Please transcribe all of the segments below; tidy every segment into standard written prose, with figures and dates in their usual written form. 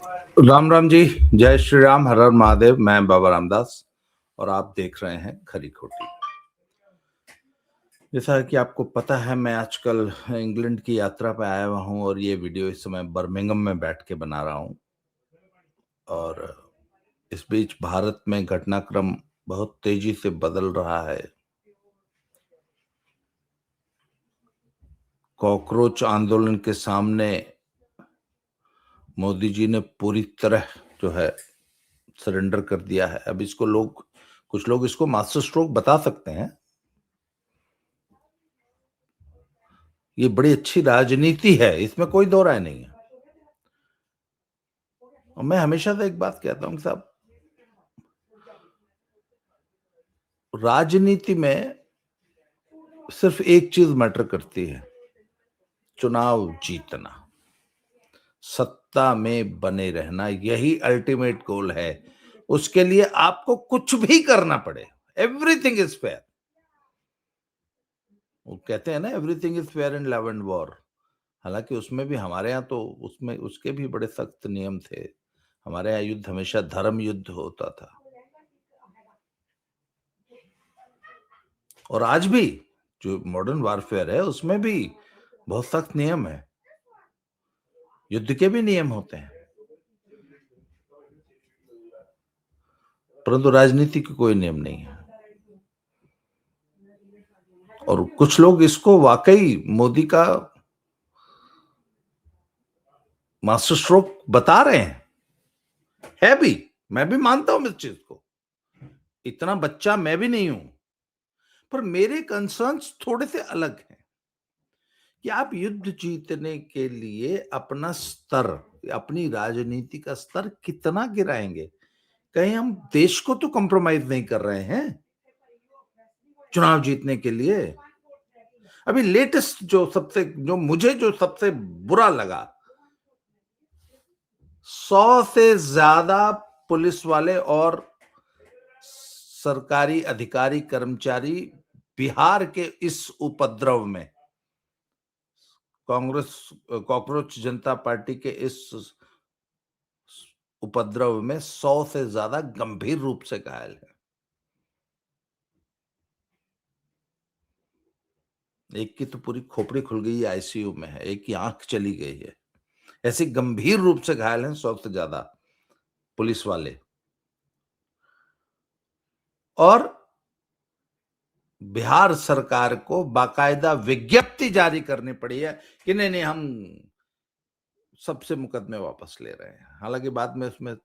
राम राम जी। जय श्री राम, हर हर महादेव। मैं बाबा रामदास और आप देख रहे हैं खरी खोटी। जैसा कि आपको पता है, मैं आजकल इंग्लैंड की यात्रा पे आया हुआ हूं और ये वीडियो इस समय बर्मिंघम में बैठ के बना रहा हूं। और इस बीच भारत में घटनाक्रम बहुत तेजी से बदल रहा है। कॉकरोच आंदोलन के सामने मोदी जी ने पूरी तरह जो है सरेंडर कर दिया है। अब इसको कुछ लोग इसको मास्टर स्ट्रोक बता सकते हैं। ये बड़ी अच्छी राजनीति है, इसमें कोई दो राय नहीं है। और मैं हमेशा से एक बात कहता हूं कि साहब, राजनीति में सिर्फ एक चीज मैटर करती है, चुनाव जीतना, सत्ता में बने रहना। यही अल्टीमेट गोल है। उसके लिए आपको कुछ भी करना पड़े, एवरीथिंग इज फेयर। वो कहते हैं ना, everything is fair in love and war. हालांकि उसमें भी हमारे यहाँ तो उसमें उसके भी बड़े सख्त नियम थे। हमारे यहाँ युद्ध हमेशा धर्म युद्ध होता था। और आज भी जो मॉडर्न वारफेयर है उसमें भी बहुत सख्त नियम है। युद्ध के भी नियम होते हैं, परंतु राजनीति के कोई नियम नहीं है। और कुछ लोग इसको वाकई मोदी का मास्टर स्ट्रोक बता रहे हैं। है भी, मैं भी मानता हूं इस चीज को। इतना बच्चा मैं भी नहीं हूं। पर मेरे कंसर्न्स थोड़े से अलग हैं कि आप युद्ध जीतने के लिए अपना स्तर, अपनी राजनीति का स्तर कितना गिराएंगे। कहीं हम देश को तो कॉम्प्रोमाइज नहीं कर रहे हैं चुनाव जीतने के लिए। अभी लेटेस्ट जो सबसे बुरा लगा, 100 से ज्यादा पुलिस वाले और सरकारी अधिकारी कर्मचारी बिहार के इस उपद्रव में, कॉकरोच जनता पार्टी के इस उपद्रव में 100 से ज्यादा गंभीर रूप से घायल है। एक की तो पूरी खोपड़ी खुल गई है, आईसीयू में है। एक की आंख चली गई है। ऐसे गंभीर रूप से घायल हैं 100 से ज्यादा पुलिस वाले। और बिहार सरकार को बाकायदा विज्ञप्ति जारी करनी पड़ी है कि नहीं नहीं, हम सबसे मुकदमे वापस ले रहे हैं। हालांकि बाद में उसमें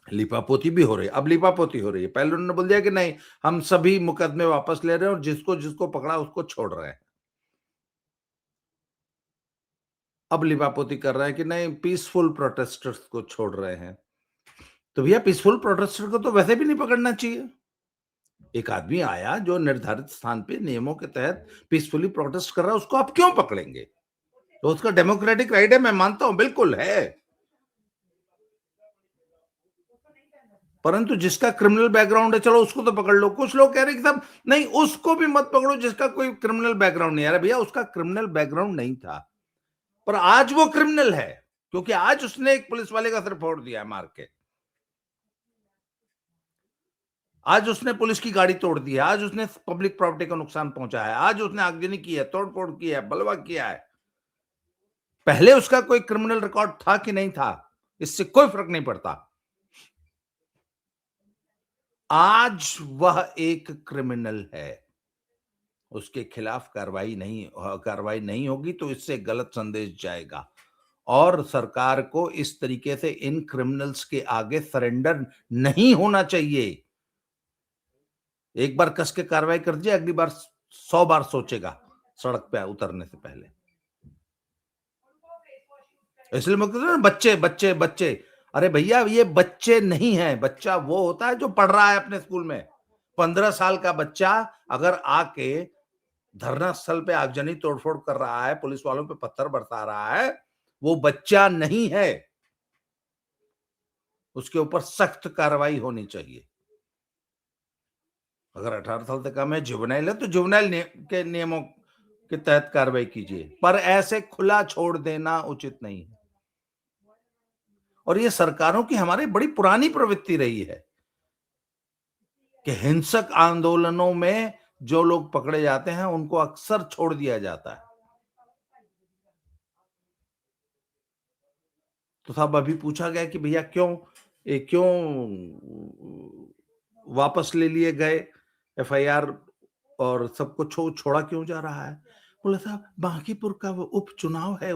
लिपापोती भी हो रही है। अब लिपापोती हो रही है। पहले उन्होंने बोल दिया कि नहीं, हम सभी मुकदमे वापस ले रहे हैं और जिसको जिसको पकड़ा उसको छोड़ रहे हैं। अब लिपापोती कर रहे हैं कि नहीं, पीसफुल प्रोटेस्टर्स को छोड़ रहे हैं। तो भैया, पीसफुल प्रोटेस्टर को तो वैसे भी नहीं पकड़ना चाहिए। एक आदमी आया जो निर्धारित स्थान पे नियमों के तहत पीसफुली प्रोटेस्ट कर रहा है, उसको आप क्यों पकड़ेंगे? तो उसका डेमोक्रेटिक राइट है, मैं मानता हूं, बिल्कुल है। परंतु जिसका क्रिमिनल बैकग्राउंड है, चलो उसको तो पकड़ लो। कुछ लोग कह रहे हैं कि साहब नहीं, उसको भी मत पकड़ो जिसका कोई क्रिमिनल बैकग्राउंड नहीं। अरे भैया, उसका क्रिमिनल बैकग्राउंड नहीं था, पर आज वो क्रिमिनल है क्योंकि आज उसने एक पुलिस वाले का सिर फोड़ दिया मार के। आज उसने पुलिस की गाड़ी तोड़ दी है। आज उसने पब्लिक प्रॉपर्टी को नुकसान पहुंचाया है। आज उसने आगजनी की है, तोड़फोड़ की है, बलवा किया है। पहले उसका कोई क्रिमिनल रिकॉर्ड था कि नहीं था, इससे कोई फर्क नहीं पड़ता। आज वह एक क्रिमिनल है। उसके खिलाफ कार्रवाई नहीं होगी तो इससे गलत संदेश जाएगा। और सरकार को इस तरीके से इन क्रिमिनल्स के आगे सरेंडर नहीं होना चाहिए। एक बार कस के कार्रवाई कर दिया, अगली बार 100 बार सोचेगा सड़क पे उतरने से पहले। इसलिए मैं कहता हूं, बच्चे बच्चे बच्चे। अरे भैया, ये बच्चे नहीं है। बच्चा वो होता है जो पढ़ रहा है अपने स्कूल में। 15 साल का बच्चा अगर आके धरना स्थल पे आगजनी तोड़फोड़ कर रहा है, पुलिस वालों पे पत्थर बरसा रहा है, वो बच्चा नहीं है। उसके ऊपर सख्त कार्रवाई होनी चाहिए। अगर 18 साल से कम है, जुवेनाइल है, तो जुवेनाइल के नियमों के तहत कार्रवाई कीजिए। पर ऐसे खुला छोड़ देना उचित नहीं है। और ये सरकारों की हमारी बड़ी पुरानी प्रवृत्ति रही है कि हिंसक आंदोलनों में जो लोग पकड़े जाते हैं उनको अक्सर छोड़ दिया जाता है। तो साहब अभी पूछा गया कि भैया क्यों वापस ले लिए गए एफआईआर और सबको छोड़ा क्यों जा रहा है? बोला साहब बांकीपुर का वो उपचुनाव है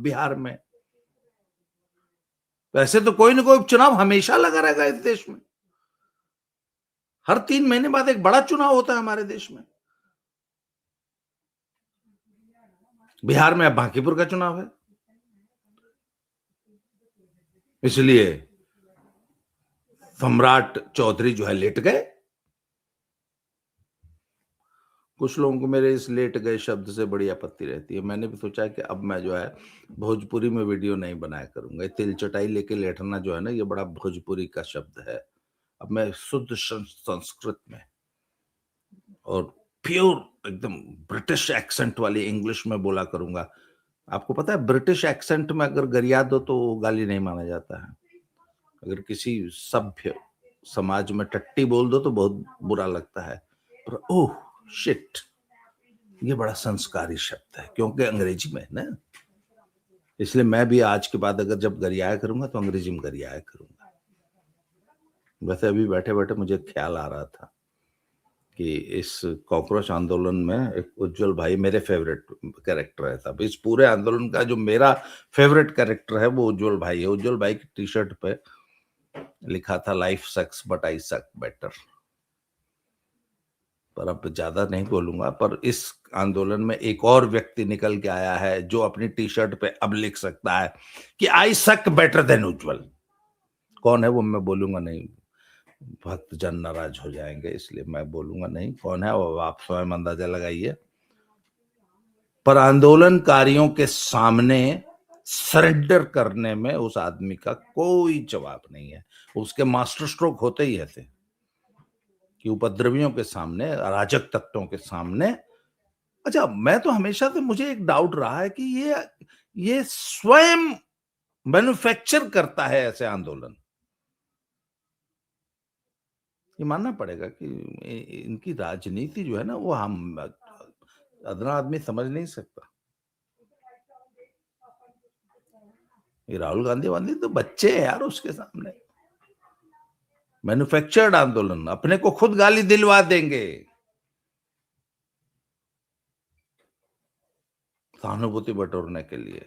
बिहार में। वैसे तो कोई ना कोई उपचुनाव हमेशा लगा रहेगा इस देश में। हर 3 महीने बाद एक बड़ा चुनाव होता है हमारे देश में। बिहार में अब बांकीपुर का चुनाव है, इसलिए सम्राट चौधरी जो है लेट गए। कुछ लोगों को मेरे इस लेट गए शब्द से बड़ी आपत्ति रहती है। मैंने भी सोचा कि अब मैं जो है भोजपुरी में वीडियो नहीं बनाया करूंगा। तिल चटाई लेके लेटना जो है ना, ये बड़ा भोजपुरी का शब्द है। अब मैं शुद्ध संस्कृत में और प्योर एकदम ब्रिटिश एक्सेंट वाली इंग्लिश में बोला करूंगा। आपको पता है ब्रिटिश एक्सेंट में अगर गरिया दो तो गाली नहीं माना जाता है। अगर किसी सभ्य समाज में टट्टी बोल दो तो बहुत बुरा लगता है। पर ओह शिट, ये बड़ा संस्कारी शब्द है क्योंकि अंग्रेजी में है ना। इसलिए मैं भी आज के बाद अगर जब गरियाया करूंगा तो अंग्रेजी में गरियाया करूंगा। वैसे अभी बैठे बैठे मुझे ख्याल आ रहा था कि इस कॉकरोच आंदोलन में एक उज्जवल भाई मेरे फेवरेट कैरेक्टर है। साहब इस पूरे आंदोलन का जो मेरा फेवरेट कैरेक्टर है वो उज्जवल भाई है। उज्जवल भाई की टी शर्ट पे लिखा था लाइफ सक्स बट आई सक बेटर। पर अब ज्यादा नहीं बोलूंगा। पर इस आंदोलन में एक और व्यक्ति निकल के आया है जो अपनी टी शर्ट पे अब लिख सकता है कि आई सक बेटर देन उज्जवल। कौन है वो मैं बोलूंगा नहीं, भक्तजन नाराज हो जाएंगे, इसलिए मैं बोलूंगा नहीं कौन है वो, आप स्वयं अंदाजा लगाइए। पर आंदोलनकारियों के सामने सरेंडर करने में उस आदमी का कोई जवाब नहीं है। उसके मास्टर स्ट्रोक होते ही ऐसे कि उपद्रवियों के सामने, अराजक तत्वों के सामने। अच्छा, मैं तो हमेशा से मुझे एक डाउट रहा है कि ये स्वयं मैन्युफैक्चर करता है ऐसे आंदोलन। ये मानना पड़ेगा कि इनकी राजनीति जो है ना वो हम अदना आदमी समझ नहीं सकता। ये राहुल गांधी वांधी तो बच्चे हैं यार उसके सामने। मैन्युफैक्चर्ड आंदोलन, अपने को खुद गाली दिलवा देंगे सहानुभूति बटोरने के लिए।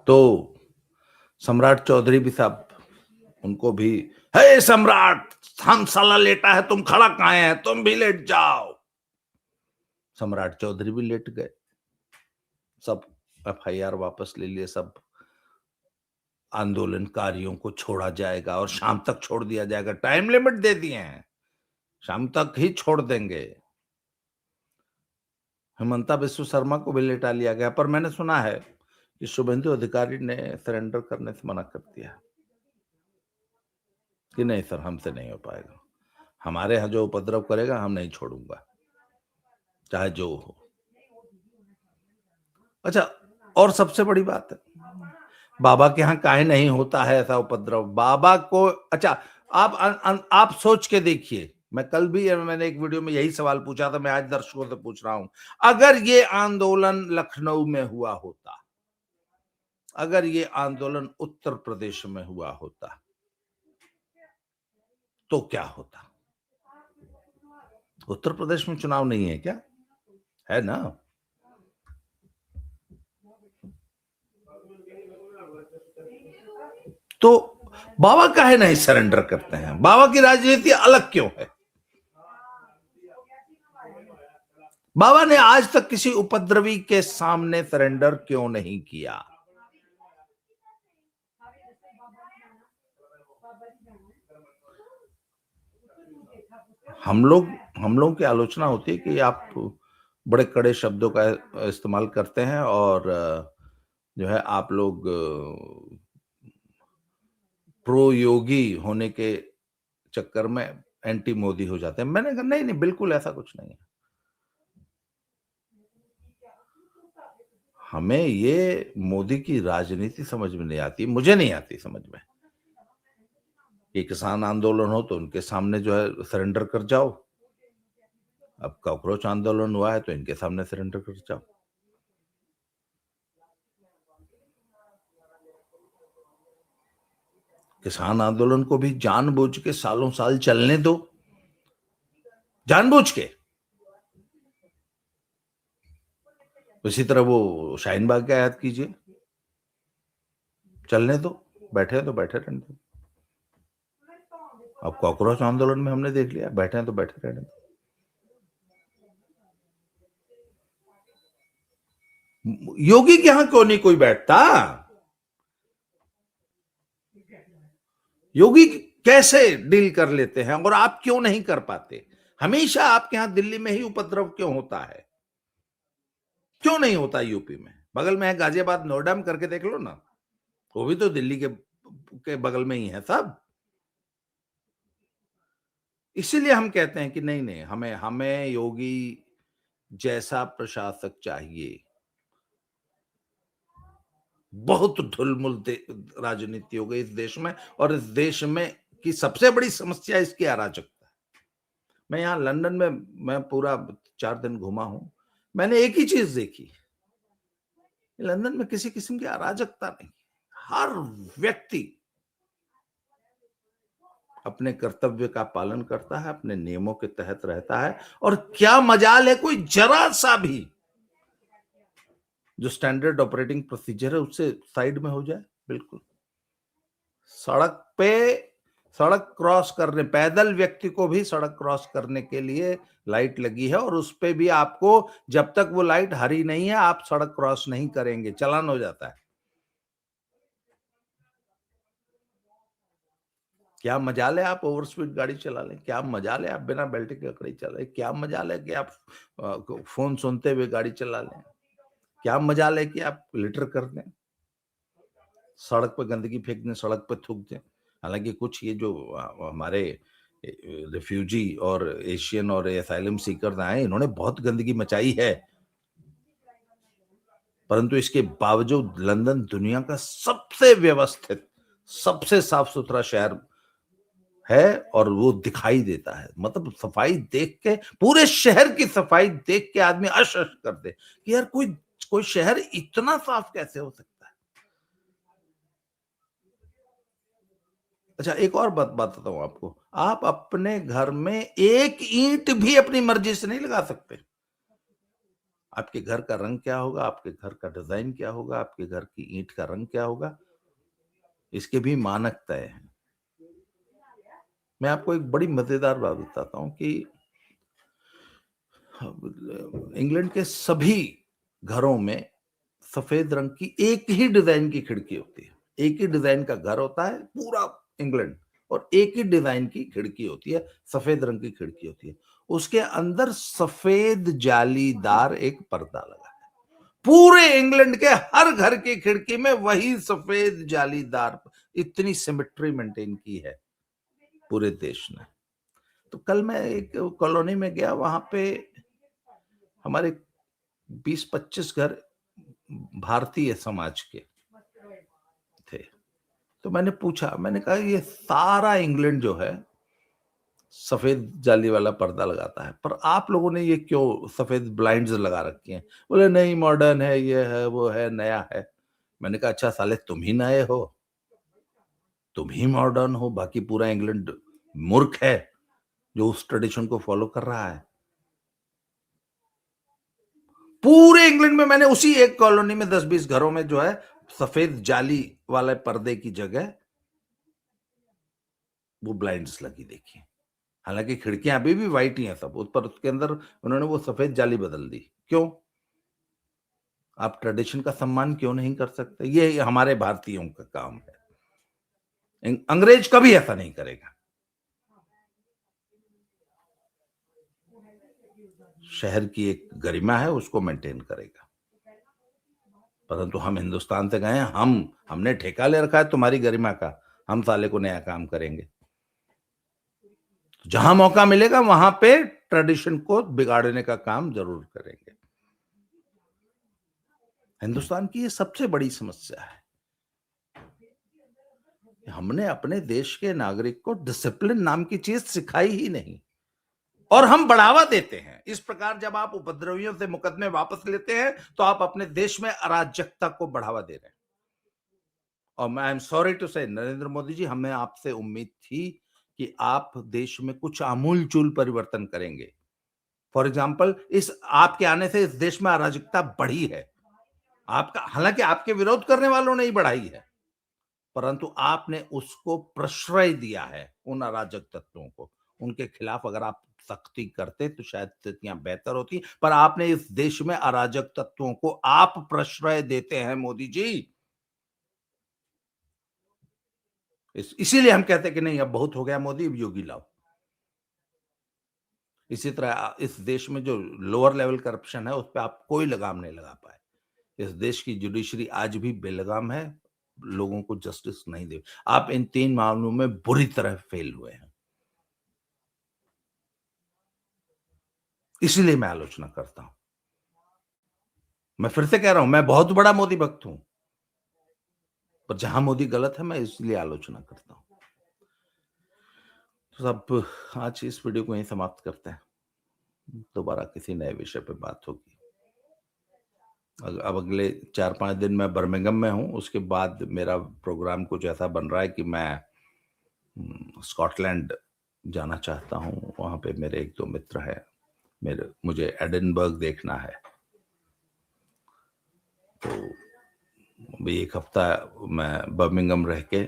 तो सम्राट चौधरी भी साहब, उनको भी हे सम्राट, हम साला लेटा है, तुम खड़ा कहां है, तुम भी लेट जाओ। सम्राट चौधरी भी लेट गए। सब एफआईआर वापस ले लिए। सब आंदोलनकारियों को छोड़ा जाएगा और शाम तक छोड़ दिया जाएगा। टाइम लिमिट दे दिए हैं, शाम तक ही छोड़ देंगे। हेमंता बिस्व शर्मा को भी लेटा लिया गया। पर मैंने सुना है कि शुभेंदु अधिकारी ने सरेंडर करने से मना कर दिया कि नहीं सर, हमसे नहीं हो पाएगा, हमारे यहाँ जो उपद्रव करेगा हम नहीं छोड़ूंगा, चाहे जो हो। अच्छा, और सबसे बड़ी बात है, बाबा के यहाँ काहे नहीं होता है ऐसा उपद्रव? बाबा को, अच्छा आप सोच के देखिए। मैं कल भी मैंने एक वीडियो में यही सवाल पूछा था, मैं आज दर्शकों से पूछ रहा हूं। अगर ये आंदोलन लखनऊ में हुआ होता, अगर ये आंदोलन उत्तर प्रदेश में हुआ होता तो क्या होता? उत्तर प्रदेश में चुनाव नहीं है क्या? है ना। तो बाबा काहे नहीं सरेंडर करते हैं? बाबा की राजनीति अलग क्यों है? बाबा ने आज तक किसी उपद्रवी के सामने सरेंडर क्यों नहीं किया? हम लोग की आलोचना होती है कि आप बड़े कड़े शब्दों का इस्तेमाल करते हैं और जो है आप लोग प्रो योगी होने के चक्कर में एंटी मोदी हो जाते हैं। मैंने कहा नहीं नहीं, बिल्कुल ऐसा कुछ नहीं है। हमें ये मोदी की राजनीति समझ में नहीं आती, मुझे नहीं आती समझ में। कि किसान आंदोलन हो तो उनके सामने जो है सरेंडर कर जाओ, अब कॉकरोच आंदोलन हुआ है तो इनके सामने सरेंडर कर जाओ। किसान आंदोलन को भी जानबूझ के सालों साल चलने दो, जानबूझ के। इसी तरह वो शाहीन बाग की आयत कीजिए, चलने दो, बैठे तो बैठे रहने दो। अब कॉकरोच आंदोलन में हमने देख लिया, बैठे हैं तो बैठे रहने दो। योगी के यहां क्यों नहीं कोई बैठता? योगी कैसे डील कर लेते हैं और आप क्यों नहीं कर पाते? हमेशा आपके यहां दिल्ली में ही उपद्रव क्यों होता है? क्यों नहीं होता यूपी में? बगल में है गाजियाबाद, नोएडा में करके देख लो ना, वो भी तो दिल्ली के बगल में ही है सब। इसीलिए हम कहते हैं कि नहीं नहीं, हमें हमें योगी जैसा प्रशासक चाहिए। बहुत धुलमुल राजनीति हो गई इस देश में, और इस देश में की सबसे बड़ी समस्या इसकी अराजकता है। मैं यहाँ लंदन में मैं पूरा 4 दिन घुमा हूं, मैंने एक ही चीज देखी, लंदन में किसी किस्म की अराजकता नहीं। हर व्यक्ति अपने कर्तव्य का पालन करता है, अपने नियमों के तहत रहता है, और क्या मजाल है कोई जरा सा भी जो स्टैंडर्ड ऑपरेटिंग प्रोसीजर है उससे साइड में हो जाए। बिल्कुल सड़क पे, सड़क क्रॉस करने, पैदल व्यक्ति को भी सड़क क्रॉस करने के लिए लाइट लगी है, और उस पे भी आपको जब तक वो लाइट हरी नहीं है आप सड़क क्रॉस नहीं करेंगे, चालान हो जाता है। क्या मजाल है आप ओवर स्पीड गाड़ी चला लें, क्या मजाल है आप बिना बेल्ट के गाड़ी चलाएं, क्या मजाल है कि आप फोन सुनते हुए गाड़ी चला लें, क्या मजाल है कि आप लिटर कर दें, सड़क पर गंदगी फेंक दें, सड़क पर थूक दें। हालांकि कुछ ये जो हमारे रिफ्यूजी और एशियन और एसाइलम सीकर आए, इन्होंने बहुत गंदगी मचाई है, परंतु इसके बावजूद लंदन दुनिया का सबसे व्यवस्थित, सबसे साफ सुथरा शहर है, और वो दिखाई देता है। मतलब सफाई देख के, पूरे शहर की सफाई देख के आदमी अश कर दे कि यार कोई कोई शहर इतना साफ कैसे हो सकता है। अच्छा एक और बात बताता हूं आपको, आप अपने घर में एक ईंट भी अपनी मर्जी से नहीं लगा सकते। आपके घर का रंग क्या होगा, आपके घर का डिजाइन क्या होगा, आपके घर की ईंट का रंग क्या होगा, इसके भी मानक तय हैं। मैं आपको एक बड़ी मजेदार बात बताता हूं कि इंग्लैंड के सभी घरों में सफेद रंग की एक ही डिजाइन की खिड़की होती है, एक ही डिजाइन का घर होता है पूरा इंग्लैंड, और एक ही डिजाइन की खिड़की होती है, सफेद रंग की खिड़की होती है, उसके अंदर सफेद जालीदार एक पर्दा लगा है। पूरे इंग्लैंड के हर घर की खिड़की में वही सफेद जालीदार, इतनी सिमेट्री मेंटेन की है पूरे देश ने। तो कल मैं एक कॉलोनी में गया, वहां पे हमारे 20-25 घर भारतीय समाज के थे। तो मैंने पूछा, मैंने कहा ये सारा इंग्लैंड जो है सफेद जाली वाला पर्दा लगाता है, पर आप लोगों ने ये क्यों सफेद ब्लाइंड्स लगा रखी हैं? बोले नहीं मॉडर्न है, ये है वो है, नया है। मैंने कहा अच्छा साले तुम ही नए हो, तुम ही मॉडर्न हो, बाकी पूरा इंग्लैंड मूर्ख है जो उस ट्रेडिशन को फॉलो कर रहा है। पूरे इंग्लैंड में मैंने उसी एक कॉलोनी में 10-20 घरों में जो है सफेद जाली वाले पर्दे की जगह वो ब्लाइंड्स लगी देखी। हालांकि खिड़कियां अभी भी वाइट ही हैं सब, उस पर उसके अंदर उन्होंने वो सफेद जाली बदल दी। क्यों? आप ट्रेडिशन का सम्मान क्यों नहीं कर सकते? ये हमारे भारतीयों का काम है, अंग्रेज कभी ऐसा नहीं करेगा। शहर की एक गरिमा है, उसको मेंटेन करेगा। परंतु हम हिंदुस्तान से गए हैं, हमने ठेका ले रखा है तुम्हारी गरिमा का, हम साले को नया काम करेंगे। जहां मौका मिलेगा वहां पे ट्रेडिशन को बिगाड़ने का काम जरूर करेंगे। हिंदुस्तान की ये सबसे बड़ी समस्या है। हमने अपने देश के नागरिक को डिसिप्लिन नाम की चीज सिखाई ही नहीं, और हम बढ़ावा देते हैं। इस प्रकार जब आप उपद्रवियों से मुकदमे वापस लेते हैं तो आप अपने देश में अराजकता को बढ़ावा दे रहे हैं। और आई एम सॉरी टू से नरेंद्र मोदी जी, हमें आपसे उम्मीद थी कि आप देश में कुछ आमूलचूल परिवर्तन करेंगे। फॉर एग्जाम्पल, इस आपके आने से इस देश में अराजकता बढ़ी है। आपका, हालांकि आपके विरोध करने वालों ने ही बढ़ाई है, परंतु आपने उसको प्रश्रय दिया है उन अराजक तत्वों को। उनके खिलाफ अगर आप सख्ती करते तो शायद स्थितियां बेहतर होती, पर आपने इस देश में अराजक तत्वों को आप प्रश्रय देते हैं मोदी जी। इसीलिए हम कहते हैं कि नहीं, अब बहुत हो गया मोदी, अब योगी लाओ। इसी तरह इस देश में जो लोअर लेवल करप्शन है उस पर आप कोई लगाम नहीं लगा पाए। इस देश की जुडिशरी आज भी बेलगाम है, लोगों को जस्टिस नहीं दे। आप इन 3 मामलों में बुरी तरह फेल हुए हैं। इसीलिए मैं आलोचना करता हूं। मैं फिर से कह रहा हूं, मैं बहुत बड़ा मोदी भक्त हूं, पर जहां मोदी गलत है मैं इसलिए आलोचना करता हूं। तो अब आज इस वीडियो को यहीं समाप्त करते हैं। दोबारा किसी नए विषय पे बात होगी। अब अगले 4-5 दिन मैं बर्मिंघम में हूं, उसके बाद मेरा प्रोग्राम कुछ ऐसा बन रहा है कि मैं स्कॉटलैंड जाना चाहता हूं। वहां पे मेरे 1-2 मित्र हैं। मुझे एडिनबर्ग देखना है। तो अभी 1 हफ्ता मैं बर्मिंघम रह के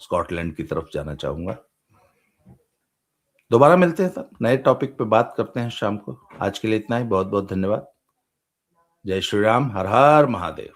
स्कॉटलैंड की तरफ जाना चाहूंगा। दोबारा मिलते हैं सर, नए टॉपिक पे बात करते हैं शाम को। आज के लिए इतना ही। बहुत बहुत धन्यवाद। जय श्री राम। हर हर महादेव।